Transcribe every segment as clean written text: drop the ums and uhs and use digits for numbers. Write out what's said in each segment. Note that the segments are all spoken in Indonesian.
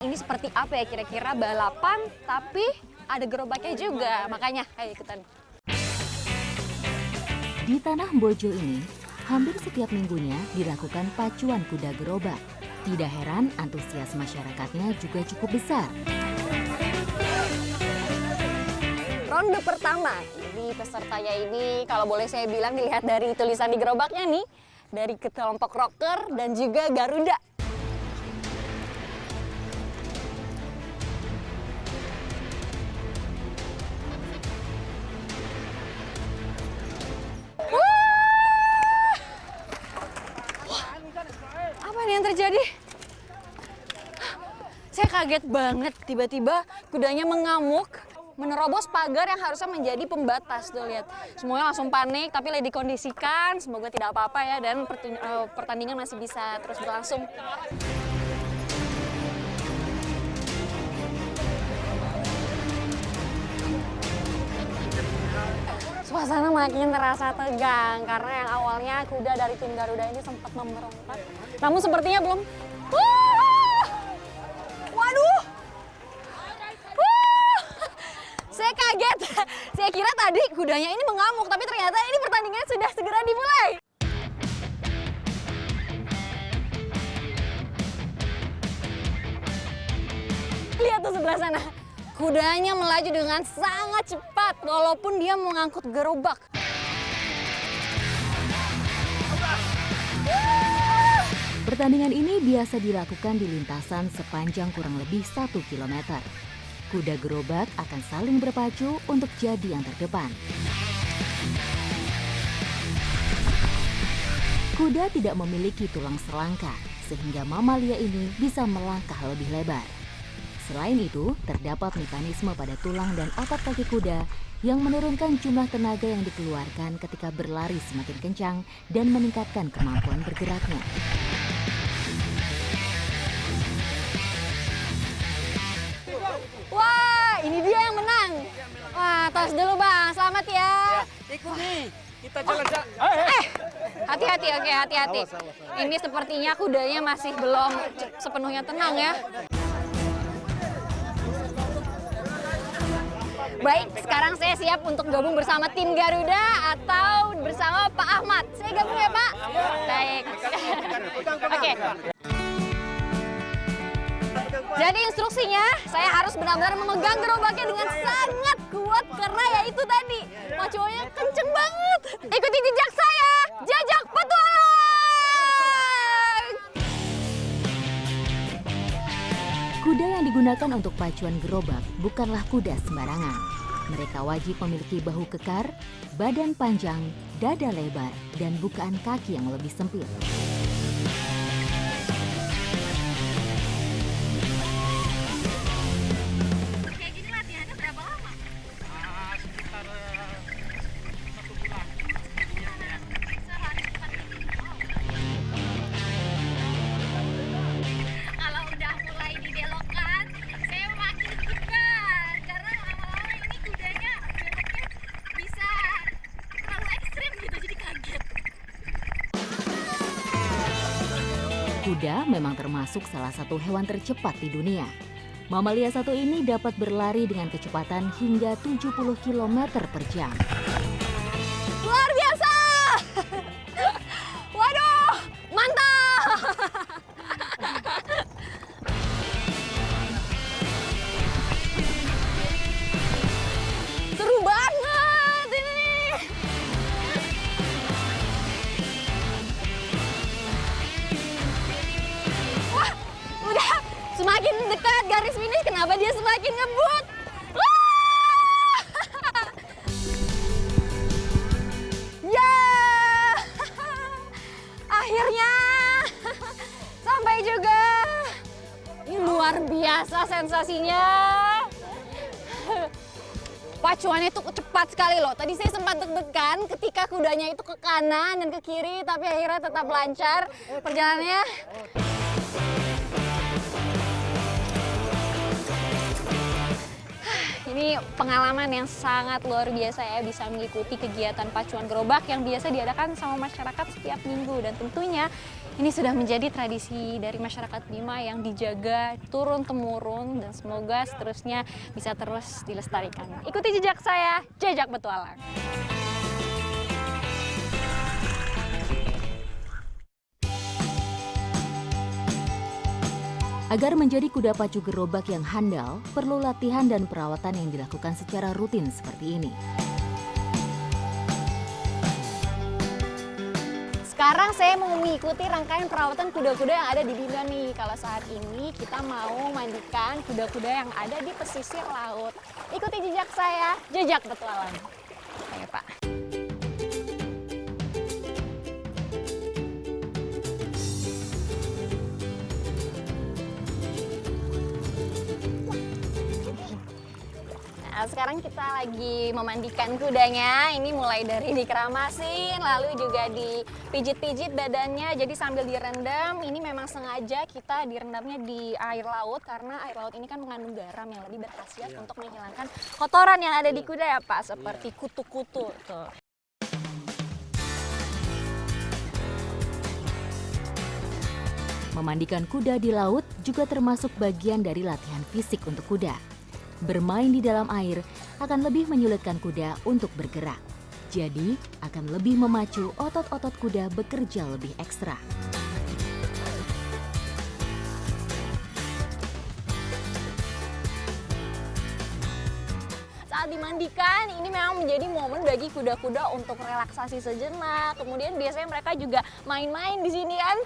Ini seperti apa ya kira-kira balapan tapi ada gerobaknya juga, makanya ayo ikutan. Di Tanah Bojo ini, hampir setiap minggunya dilakukan pacuan kuda gerobak. Tidak heran antusias masyarakatnya juga cukup besar. Ronde pertama, jadi pesertanya ini kalau boleh saya bilang dilihat dari tulisan di gerobaknya nih, dari kelompok rocker dan juga Garuda. Apa nih yang terjadi? Saya kaget banget, tiba-tiba kudanya mengamuk, menerobos pagar yang harusnya menjadi pembatas. Tuh lihat, semuanya langsung panik, tapi lagi dikondisikan, semoga tidak apa-apa ya, dan pertandingan masih bisa terus berlangsung. Suasana makin terasa tegang karena yang awalnya kuda dari tim Garuda ini sempat memberontak. Namun sepertinya belum. Waduh! Saya kaget. Saya kira tadi kudanya ini mengamuk, tapi ternyata ini pertandingan sudah segera dimulai. Lihat tuh sebelah sana. Kudanya melaju dengan sangat cepat walaupun dia mengangkut gerobak. Pertandingan ini biasa dilakukan di lintasan sepanjang kurang lebih 1 km. Kuda gerobak akan saling berpacu untuk jadi yang terdepan. Kuda tidak memiliki tulang serangka, sehingga mamalia ini bisa melangkah lebih lebar. Selain itu, terdapat mekanisme pada tulang dan otot kaki kuda yang menurunkan jumlah tenaga yang dikeluarkan ketika berlari semakin kencang dan meningkatkan kemampuan bergeraknya. Wah, ini dia yang menang. Wah, tos dulu Bang, selamat ya. Ikut nih, kita jalan-jalan. Hati-hati, oke, hati-hati. Ini sepertinya kudanya masih belum sepenuhnya tenang ya. Baik, sekarang saya siap untuk gabung bersama tim Garuda atau bersama Pak Ahmad. Saya gabung ya Pak? Baik. Oke. Jadi instruksinya, saya harus benar-benar memegang gerobaknya dengan sangat kuat karena ya itu tadi, pacuannya kenceng banget. Ikuti jejak saya, jejak petualang! Kuda yang digunakan untuk pacuan gerobak bukanlah kuda sembarangan. Mereka wajib memiliki bahu kekar, badan panjang, dada lebar, dan bukaan kaki yang lebih sempit. Kayak gini latihannya berapa lama? Sekitar 1 bulan. Kalau udah mulai dibelokkan, saya makin deg-degan karena lama-lama ini kudanya beloknya bisa terlalu ekstrim gitu, jadi kaget. Kuda memang termasuk salah satu hewan tercepat di dunia. Mamalia satu ini dapat berlari dengan kecepatan hingga 70 km per jam. Luar biasa! Waduh, mantap! Seru banget ini! Wah, udah semakin dekat garis finish, kenapa dia semakin ngebut? Wah! Ya, akhirnya sampai juga. Ini luar biasa sensasinya. Pacuannya itu cepat sekali loh. Tadi saya sempat deg-degan ketika kudanya itu ke kanan dan ke kiri, tapi akhirnya tetap lancar perjalanannya. Ini pengalaman yang sangat luar biasa ya, bisa mengikuti kegiatan pacuan gerobak yang biasa diadakan sama masyarakat setiap minggu. Dan tentunya ini sudah menjadi tradisi dari masyarakat Bima yang dijaga turun-temurun dan semoga seterusnya bisa terus dilestarikan. Ikuti jejak saya, Jejak Petualang. Agar menjadi kuda pacu gerobak yang handal, perlu latihan dan perawatan yang dilakukan secara rutin seperti ini. Sekarang saya mau mengikuti rangkaian perawatan kuda-kuda yang ada di Binda nih. Kalau saat ini kita mau mandikan kuda-kuda yang ada di pesisir laut. Ikuti jejak saya, Jejak Petualang. Oke, Pak. Nah, sekarang kita lagi memandikan kudanya. Ini mulai dari dikeramasin, lalu juga dipijit-pijit badannya. Jadi sambil direndam, ini memang sengaja kita direndamnya di air laut karena air laut ini kan mengandung garam yang lebih berkhasiat untuk menghilangkan kotoran yang ada di kuda ya Pak, seperti kutu-kutu. Tuh. Memandikan kuda di laut juga termasuk bagian dari latihan fisik untuk kuda. Bermain di dalam air akan lebih menyulitkan kuda untuk bergerak. Jadi, akan lebih memacu otot-otot kuda bekerja lebih ekstra. Saat dimandikan, ini memang menjadi momen bagi kuda-kuda untuk relaksasi sejenak. Kemudian biasanya mereka juga main-main di sini kan.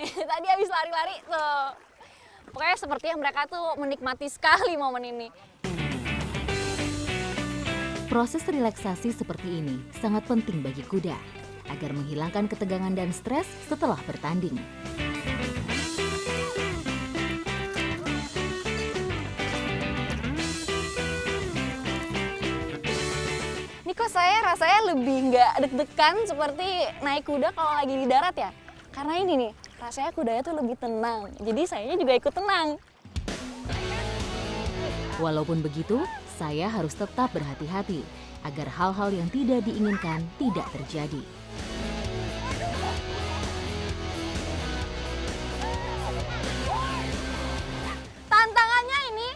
Tadi habis lari-lari tuh. Pokoknya sepertinya mereka tuh menikmati sekali momen ini. Proses relaksasi seperti ini sangat penting bagi kuda agar menghilangkan ketegangan dan stres setelah bertanding. Ini kok saya rasanya lebih nggak deg-degan seperti naik kuda kalau lagi di darat ya. Karena ini nih, rasanya kudanya tuh lebih tenang. Jadi sayanya juga ikut tenang. Walaupun begitu, saya harus tetap berhati-hati agar hal-hal yang tidak diinginkan tidak terjadi. Tantangannya ini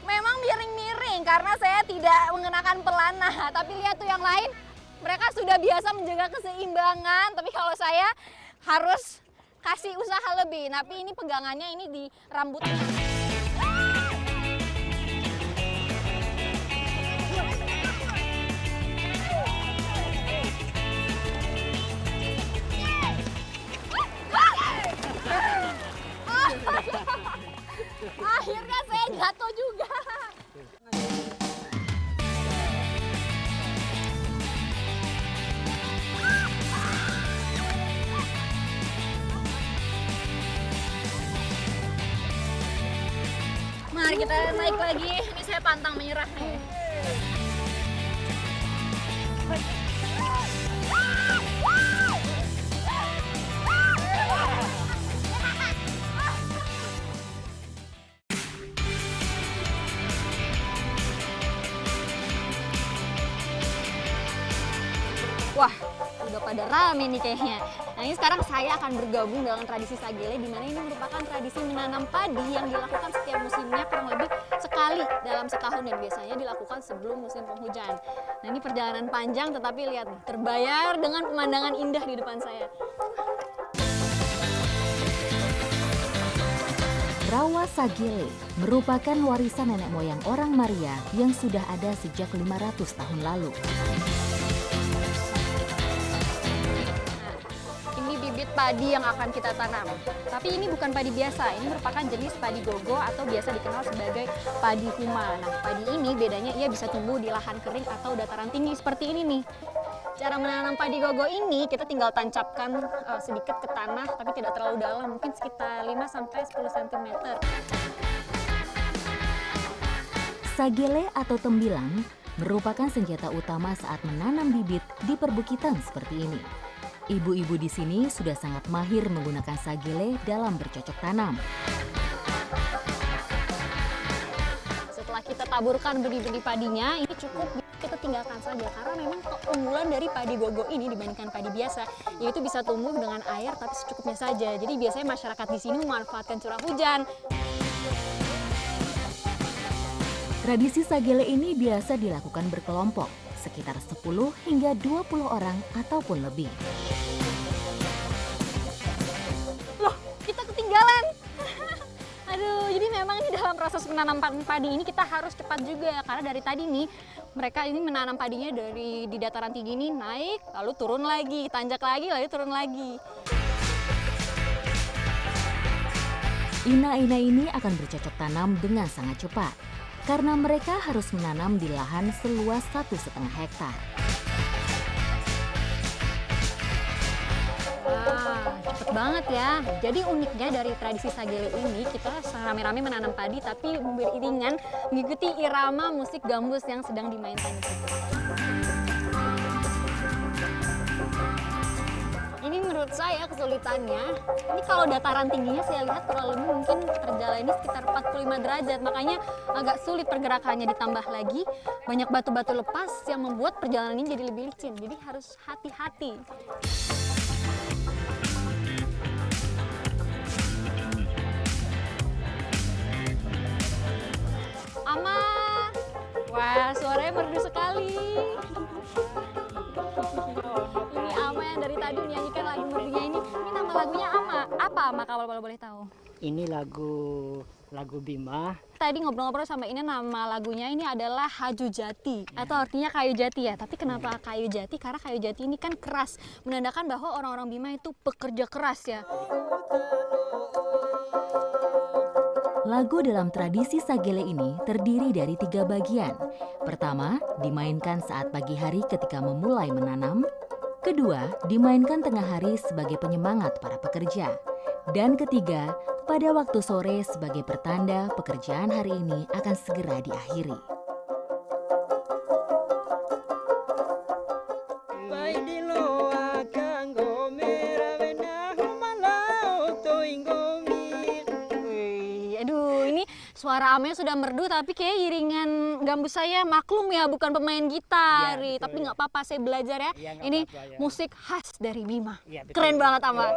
memang miring-miring karena saya tidak mengenakan pelana. Tapi lihat tuh yang lain, mereka sudah biasa menjaga keseimbangan. Tapi kalau saya harus kasih usaha lebih. Tapi ini pegangannya ini di rambut. Akhirnya saya jatuh juga. Mari kita naik lagi. Ini saya pantang menyerah nih. Wah, udah pada rame nih kayaknya. Nah, ini sekarang saya akan bergabung dengan tradisi Sagele, di mana ini merupakan tradisi menanam padi yang dilakukan setiap musimnya kurang lebih sekali dalam setahun dan biasanya dilakukan sebelum musim penghujan. Nah, ini perjalanan panjang tetapi lihat nih, terbayar dengan pemandangan indah di depan saya. Rawa Sagele merupakan warisan nenek moyang orang Maria yang sudah ada sejak 500 tahun lalu. Padi yang akan kita tanam. Tapi ini bukan padi biasa, ini merupakan jenis padi gogo atau biasa dikenal sebagai padi huma. Nah, padi ini bedanya ia bisa tumbuh di lahan kering atau dataran tinggi seperti ini nih. Cara menanam padi gogo ini kita tinggal tancapkan sedikit ke tanah tapi tidak terlalu dalam, mungkin sekitar 5-10 cm. Sagele atau tembilang merupakan senjata utama saat menanam bibit di perbukitan seperti ini. Ibu-ibu di sini sudah sangat mahir menggunakan sagele dalam bercocok tanam. Setelah kita taburkan benih-benih padinya, ini cukup kita tinggalkan saja karena memang keunggulan dari padi gogo ini dibandingkan padi biasa yaitu bisa tumbuh dengan air tapi secukupnya saja. Jadi biasanya masyarakat di sini memanfaatkan curah hujan. Tradisi sagele ini biasa dilakukan berkelompok, sekitar 10 hingga 20 orang ataupun lebih. Loh, kita ketinggalan. Aduh, jadi memang ini dalam proses menanam padi ini kita harus cepat juga karena dari tadi nih mereka ini menanam padinya dari di dataran tinggi ini naik lalu turun lagi, tanjak lagi lalu turun lagi. Ina-ina ini akan bercocok tanam dengan sangat cepat karena mereka harus menanam di lahan seluas 1,5 hektar. Wah, cepet banget ya. Jadi uniknya dari tradisi sagele ini kita rame-rame menanam padi tapi beriringan mengikuti irama musik gambus yang sedang dimainkan itu. Ini menurut saya kesulitannya, ini kalau dataran tingginya saya lihat kurang lebih mungkin terjala ini sekitar 45 derajat, makanya agak sulit pergerakannya, ditambah lagi banyak batu-batu lepas yang membuat perjalanan ini jadi lebih licin, jadi harus hati-hati. Ama, wah suaranya merdu sekali. Ini Ama yang dari tadi menyanyikan lagu merdunya ini nama lagunya Ama. Apa Ama kalau boleh tahu? Ini lagu Bima. Tadi ngobrol-ngobrol sama ini nama lagunya ini adalah Haju Jati atau artinya kayu jati ya. Tapi kenapa kayu jati? Karena kayu jati ini kan keras, menandakan bahwa orang-orang Bima itu pekerja keras ya. Lagu dalam tradisi sagele ini terdiri dari 3 bagian. Pertama, dimainkan saat pagi hari ketika memulai menanam. Kedua, dimainkan tengah hari sebagai penyemangat para pekerja. Dan ketiga, pada waktu sore sebagai pertanda pekerjaan hari ini akan segera diakhiri. Aduh, ini suara Amel sudah merdu tapi kayak iringan gambus saya maklum ya bukan pemain gitar, Iya, betul, tapi ya. nggak apa-apa saya belajar ya. Iya, nggak Ini apa-apa, ya. musik khas dari Bima. Iya, betul. Keren banget Ama.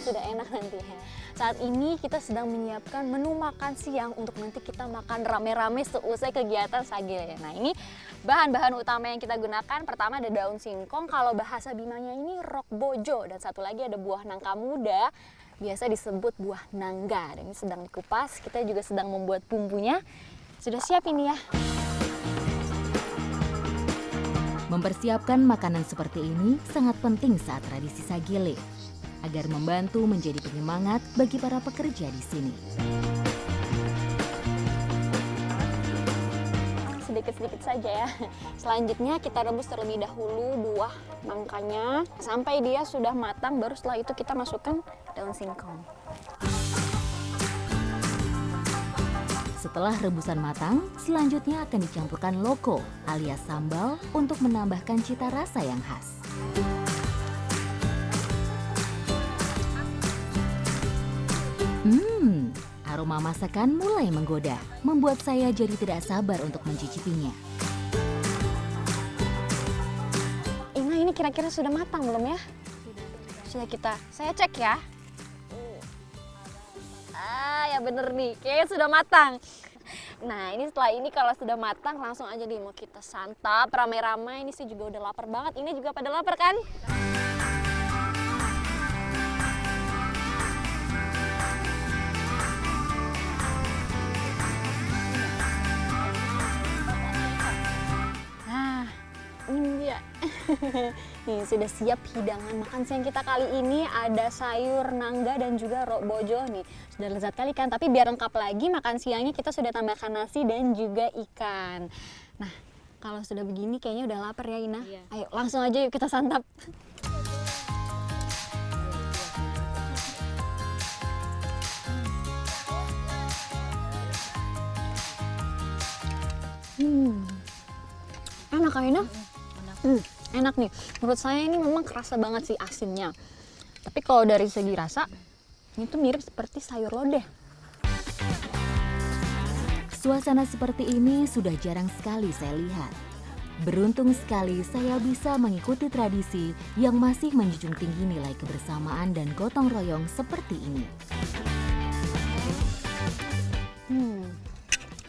Sudah enak nanti ya. Saat ini kita sedang menyiapkan menu makan siang untuk nanti kita makan rame-rame seusai kegiatan sagele. Nah ini bahan-bahan utama yang kita gunakan, pertama ada daun singkong, kalau bahasa Bimanya ini rok bojo, dan satu lagi ada buah nangka muda, biasa disebut buah nangga. Dan ini sedang dikupas, kita juga sedang membuat bumbunya. Sudah siap ini ya. Mempersiapkan makanan seperti ini sangat penting saat tradisi sagele, agar membantu menjadi penyemangat bagi para pekerja di sini. Sedikit-sedikit saja ya. Selanjutnya kita rebus terlebih dahulu buah nangkanya sampai dia sudah matang, baru setelah itu kita masukkan daun singkong. Setelah rebusan matang, selanjutnya akan dicampurkan loko alias sambal untuk menambahkan cita rasa yang khas. Aroma masakan mulai menggoda, membuat saya jadi tidak sabar untuk mencicipinya. Ini kira-kira sudah matang belum ya? Sudah saya cek ya. Ya bener nih, kayaknya sudah matang. Nah ini setelah ini kalau sudah matang langsung aja nih mau kita santap ramai-ramai. Ini sih juga udah lapar banget, ini juga pada lapar kan? Ini dia. Nih sudah siap hidangan makan siang kita kali ini, ada sayur nangga dan juga rok bojo nih. Sudah lezat kali kan, tapi biar lengkap lagi makan siangnya kita sudah tambahkan nasi dan juga ikan. Nah, Kalau sudah begini kayaknya udah lapar ya Ina. Iya. Ayo langsung aja yuk kita santap. Enak Kak Ina? Enak nih. Menurut saya ini memang kerasa banget sih asinnya. Tapi kalau dari segi rasa, ini tuh mirip seperti sayur lodeh. Suasana seperti ini sudah jarang sekali saya lihat. Beruntung sekali saya bisa mengikuti tradisi yang masih menjunjung tinggi nilai kebersamaan dan gotong royong seperti ini.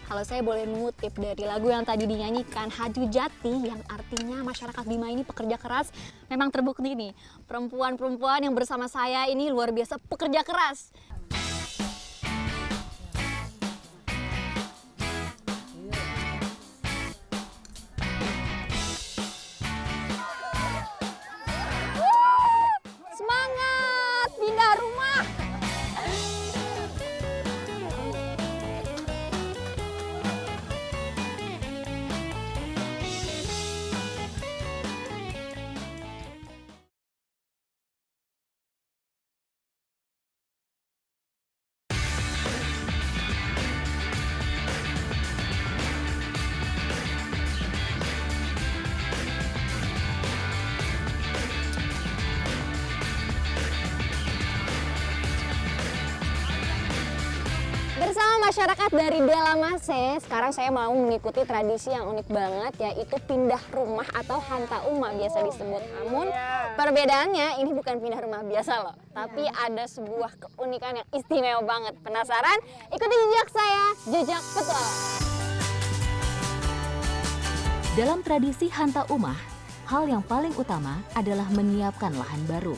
Kalau saya boleh mengutip dari lagu yang tadi dinyanyikan, Haju Jati, yang artinya masyarakat Bima ini pekerja keras, memang terbukti nih. Perempuan-perempuan yang bersama saya ini luar biasa pekerja keras. Semangat, pindah rumah. Bersama masyarakat dari Delamase, sekarang saya mau mengikuti tradisi yang unik banget, yaitu pindah rumah atau hanta uma biasa disebut. Namun perbedaannya ini bukan pindah rumah biasa loh, tapi ada sebuah keunikan yang istimewa banget. Penasaran? Ikuti jejak saya, jejak petualang. Dalam tradisi hanta umah, hal yang paling utama adalah menyiapkan lahan baru.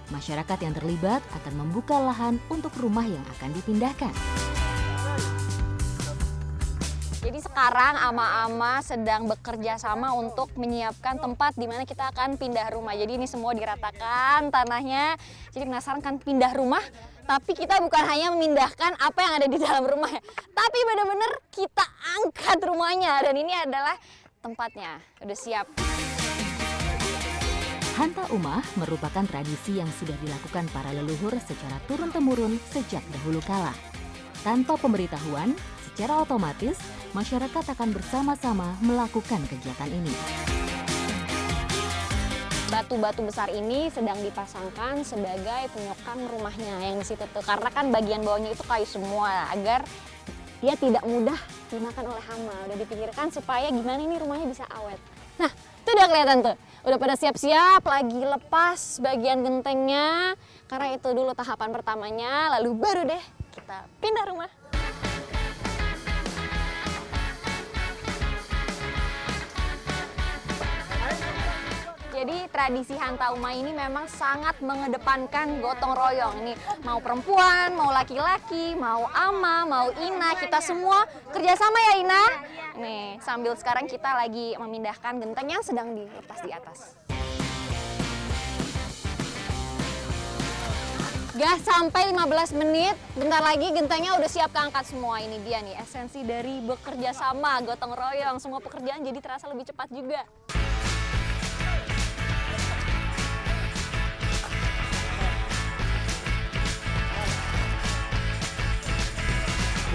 Masyarakat yang terlibat akan membuka lahan untuk rumah yang akan dipindahkan. Jadi sekarang ama-ama sedang bekerja sama untuk menyiapkan tempat di mana kita akan pindah rumah. Jadi ini semua diratakan tanahnya. Jadi penasaran kan pindah rumah? Tapi kita bukan hanya memindahkan apa yang ada di dalam rumah, tapi benar-benar kita angkat rumahnya. Dan ini adalah tempatnya, udah siap. Hanta umah merupakan tradisi yang sudah dilakukan para leluhur secara turun-temurun sejak dahulu kala. Tanpa pemberitahuan, secara otomatis masyarakat akan bersama-sama melakukan kegiatan ini. Batu-batu besar ini sedang dipasangkan sebagai penyokang rumahnya yang di situ tuh. Karena kan bagian bawahnya itu kayu semua agar dia tidak mudah dimakan oleh hama. Udah dipikirkan supaya gimana ini rumahnya bisa awet. Nah, itu udah kelihatan tuh. Udah pada siap-siap, lagi lepas bagian gentengnya. Karena itu dulu tahapan pertamanya, lalu baru deh kita pindah rumah. Jadi tradisi hanta uma ini memang sangat mengedepankan gotong royong. Ini mau perempuan, mau laki-laki, mau ama, mau ina, kita semua kerjasama ya Ina. Nih, sambil sekarang kita lagi memindahkan genteng yang sedang dilepas di atas. Gak sampai 15 menit, bentar lagi gentengnya udah siap keangkat semua. Ini dia nih esensi dari bekerja sama, gotong royong. Semua pekerjaan jadi terasa lebih cepat juga.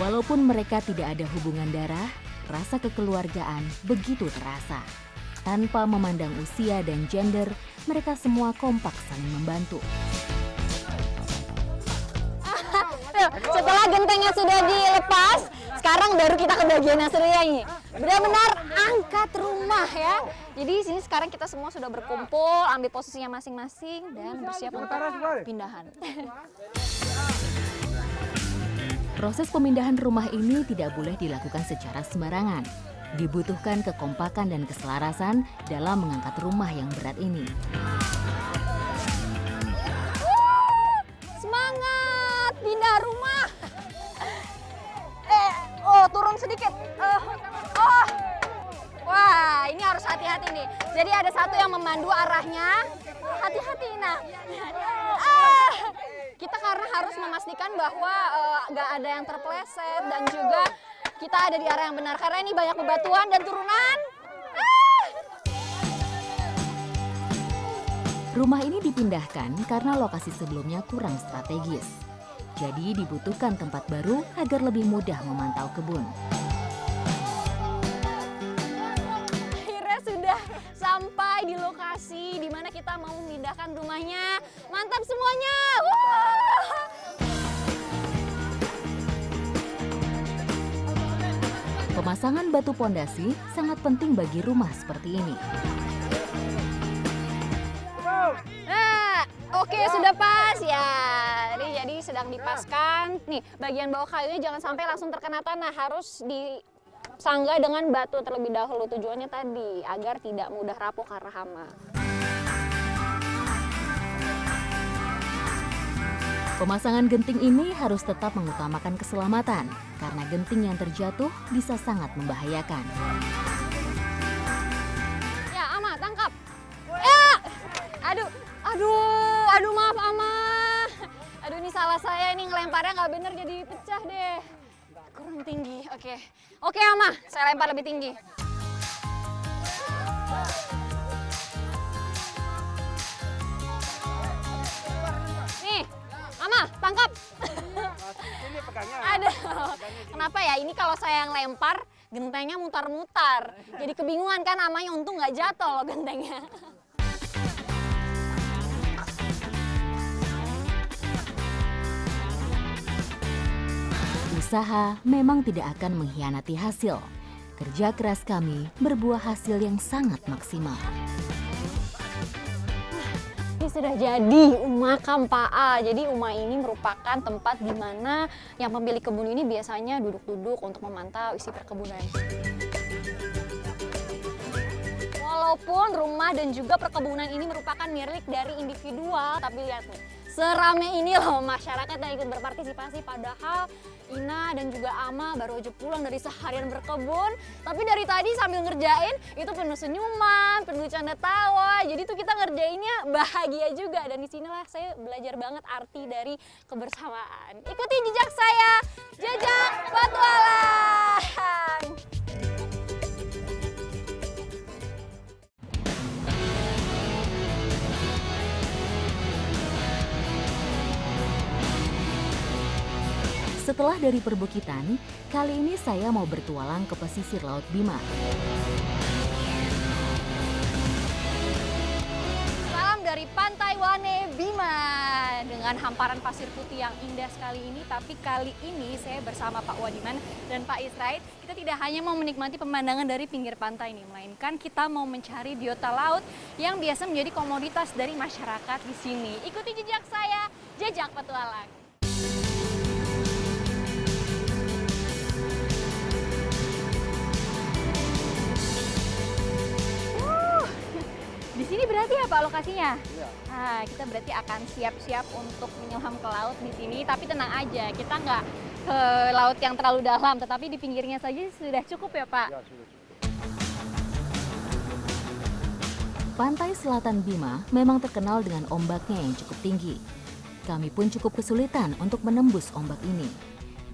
Walaupun mereka tidak ada hubungan darah, rasa kekeluargaan begitu terasa. Tanpa memandang usia dan gender, mereka semua kompak saling membantu. Setelah gentengnya sudah dilepas, sekarang baru kita ke bagian yang seru ya ini. Benar-benar angkat rumah ya. Jadi di sini sekarang kita semua sudah berkumpul, ambil posisinya masing-masing dan bersiap untuk pindahan. Proses pemindahan rumah ini tidak boleh dilakukan secara sembarangan. Dibutuhkan kekompakan dan keselarasan dalam mengangkat rumah yang berat ini. Semangat pindah rumah. Turun sedikit. Wah, ini harus hati-hati nih. Jadi ada satu yang memandu arahnya. Hati-hati, Ina. Kita karena harus memastikan bahwa nggak ada yang terpeleset dan juga kita ada di arah yang benar. Karena ini banyak bebatuan dan turunan. Rumah ini dipindahkan karena lokasi sebelumnya kurang strategis. Jadi dibutuhkan tempat baru agar lebih mudah memantau kebun. Akhirnya sudah sampai di lokasi di mana kita mau memindahkan rumahnya. Mantap semuanya. Wah! Pemasangan batu pondasi sangat penting bagi rumah seperti ini. Nah, oke sudah pas ya. Jadi sedang dipaskan. Nih, bagian bawah kayunya jangan sampai langsung terkena tanah, harus disanggah dengan batu terlebih dahulu. Tujuannya tadi agar tidak mudah rapuh karena hama. Pemasangan genting ini harus tetap mengutamakan keselamatan karena genting yang terjatuh bisa sangat membahayakan. Ya, Ama, tangkap. Ya! Aduh, maaf Ama. Aduh, ini salah saya, ini ngelemparnya nggak bener jadi pecah deh. Kurang tinggi, oke. Oke Ama, saya lempar lebih tinggi. Nih, Ama, tangkap. Ini pegangnya. Aduh, kenapa ya? Ini kalau saya yang lempar, gentengnya mutar-mutar. Jadi kebingungan kan, namanya untung nggak jatuh loh gentengnya. Usaha memang tidak akan mengkhianati hasil. Kerja keras kami berbuah hasil yang sangat maksimal. Ini sudah jadi makam Pak A. Jadi rumah ini merupakan tempat di mana yang pemilik kebun ini biasanya duduk-duduk untuk memantau isi perkebunan. Walaupun rumah dan juga perkebunan ini merupakan milik dari individual, tapi lihat nih, serame ini loh masyarakat yang ikut berpartisipasi. Padahal Ina dan juga Ama baru aja pulang dari seharian berkebun, tapi dari tadi sambil ngerjain itu penuh senyuman, penuh canda tawa. Jadi tuh kita ngerjainnya bahagia juga, dan disinilah saya belajar banget arti dari kebersamaan. Ikuti jejak saya, jejak petualang. Setelah dari perbukitan, kali ini saya mau bertualang ke pesisir Laut Bima. Salam dari Pantai Wane Bima dengan hamparan pasir putih yang indah sekali ini. Tapi kali ini saya bersama Pak Wadiman dan Pak Israid. Kita tidak hanya mau menikmati pemandangan dari pinggir pantai ini, melainkan kita mau mencari biota laut yang biasa menjadi komoditas dari masyarakat di sini. Ikuti jejak saya, jejak petualang. Di sini berarti apa lokasinya? Iya. Nah, kita berarti akan siap-siap untuk menyelam ke laut di sini. Tapi tenang aja, kita nggak ke laut yang terlalu dalam, tetapi di pinggirnya saja sudah cukup ya Pak? Ya, sudah cukup. Pantai Selatan Bima memang terkenal dengan ombaknya yang cukup tinggi. Kami pun cukup kesulitan untuk menembus ombak ini.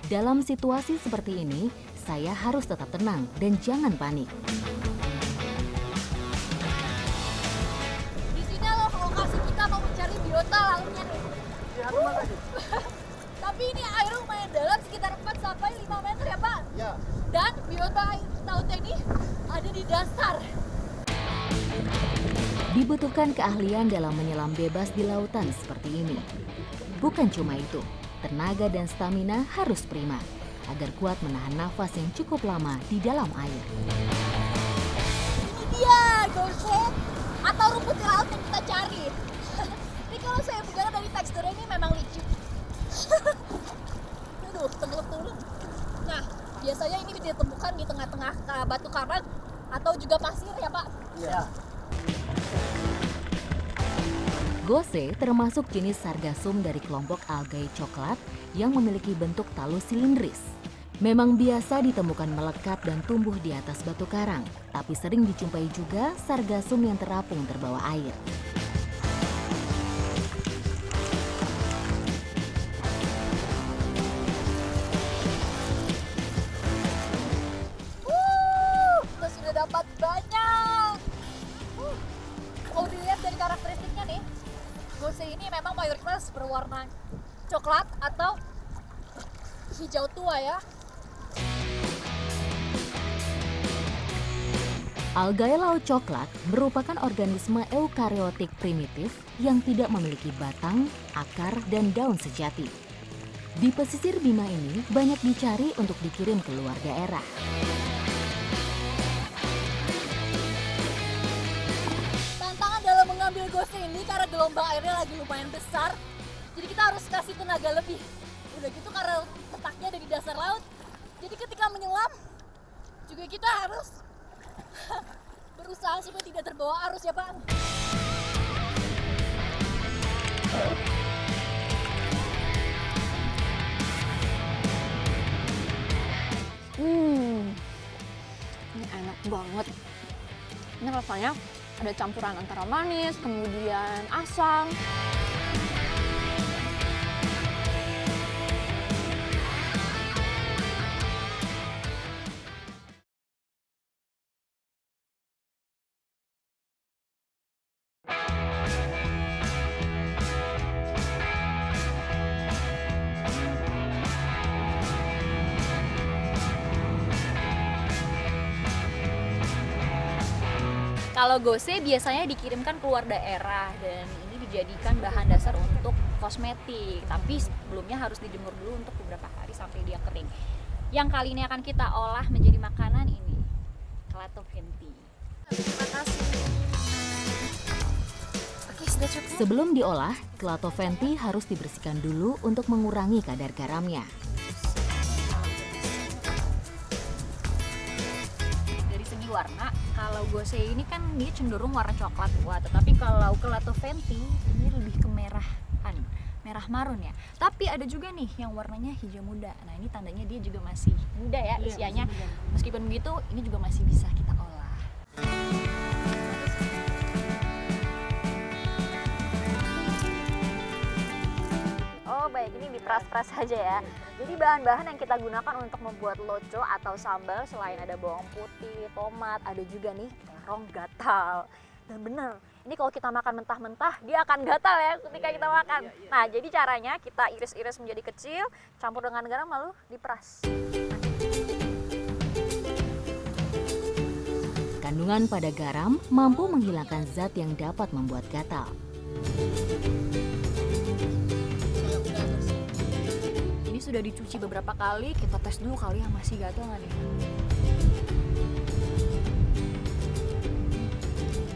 Dalam situasi seperti ini, saya harus tetap tenang dan jangan panik. Lokasi kita mau mencari biota lautnya nih. Tapi ini air lumayan dalam, sekitar 4 sampai 5 meter ya Pak? Ya. Dan biota lautnya ini ada di dasar. Dibutuhkan keahlian dalam menyelam bebas di lautan seperti ini. Bukan cuma itu, tenaga dan stamina harus prima agar kuat menahan nafas yang cukup lama di dalam air. Ini dia, gosok atau rumput laut yang kita cari. Ini kalau saya buka dari teksturnya ini memang licin. Aduh, tenggelam. Nah, biasanya ini ditemukan di tengah-tengah batu karang atau juga pasir ya Pak? Iya. Gose termasuk jenis sargasum dari kelompok algae coklat yang memiliki bentuk talus silindris. Memang biasa ditemukan melekat dan tumbuh di atas batu karang, tapi sering dijumpai juga sargasum yang terapung terbawa air. Kita sudah dapat banyak berwarna coklat atau hijau tua ya. Algae laut coklat merupakan organisme eukariotik primitif yang tidak memiliki batang, akar, dan daun sejati. Di pesisir Bima ini banyak dicari untuk dikirim ke luar daerah. Tantangan dalam mengambil gose ini karena gelombang airnya lagi lumayan besar, jadi kita harus kasih tenaga lebih. Udah gitu karena letaknya ada di dasar laut, jadi ketika menyelam juga kita harus berusaha supaya tidak terbawa arus ya Pak. Ini enak banget. Ini rasanya ada campuran antara manis, kemudian asam. Kalau gose biasanya dikirimkan keluar daerah dan ini dijadikan bahan dasar untuk kosmetik. Tapi sebelumnya harus dijemur dulu untuk beberapa hari sampai dia kering. Yang kali ini akan kita olah menjadi makanan ini, Clatophenthy. Terima kasih. Oke, sudah cukup. Sebelum diolah, Clatophenthy harus dibersihkan dulu untuk mengurangi kadar garamnya. Dari segi warna, kalau gose ini kan dia cenderung warna coklat tua, tetapi kalau Clatophenthy ini lebih ke merahan, merah marun ya. Tapi ada juga nih yang warnanya hijau muda. Nah ini tandanya dia juga masih muda ya usianya. Meskipun begitu, ini juga masih bisa kita olah. Oh baik, ini diperas-peras saja ya. Jadi bahan-bahan yang kita gunakan untuk membuat loco atau sambal selain ada bawang putih, tomat, ada juga nih terong gatal. Dan bener, ini kalau kita makan mentah-mentah dia akan gatal ya ketika kita makan. Nah jadi caranya kita iris-iris menjadi kecil, campur dengan garam lalu diperas. Kandungan pada garam mampu menghilangkan zat yang dapat membuat gatal. Ini sudah dicuci beberapa kali, kita tes dulu kali yang masih gatal nggak nih.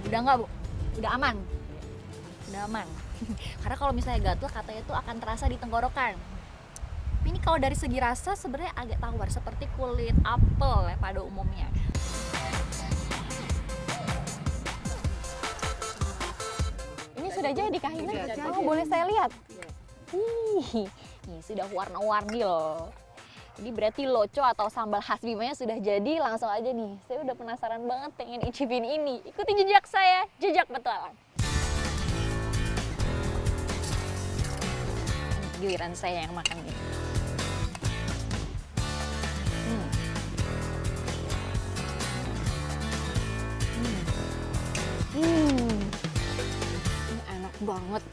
Udah nggak Bu? Udah aman? Udah aman. Karena kalau misalnya gatal katanya itu akan terasa di tenggorokan. Tapi ini kalau dari segi rasa sebenarnya agak tawar seperti kulit apel ya pada umumnya. Ini sudah jadi kahina? Oh, boleh saya lihat? Ih, ini sudah warna-warni loh. Jadi berarti loco atau sambal khas Bimanya sudah jadi, langsung aja nih. Saya udah penasaran banget pengen icipin ini. Ikuti jejak saya, jejak petualang. Ini giliran saya yang makan nih. Ini enak banget.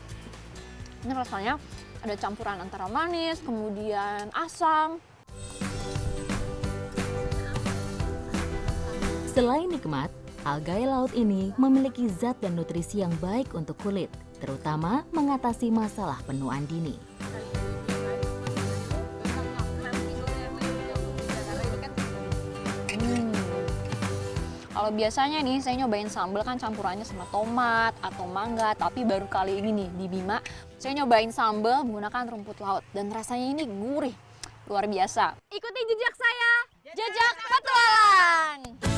Ini rasanya ada campuran antara manis, kemudian asam. Selain nikmat, algae laut ini memiliki zat dan nutrisi yang baik untuk kulit, terutama mengatasi masalah penuaan dini. Kalau biasanya nih saya nyobain sambal kan campurannya sama tomat atau mangga, tapi baru kali ini nih di Bima saya nyobain sambal menggunakan rumput laut dan rasanya ini gurih, luar biasa. Ikuti jejak saya, jejak petualang.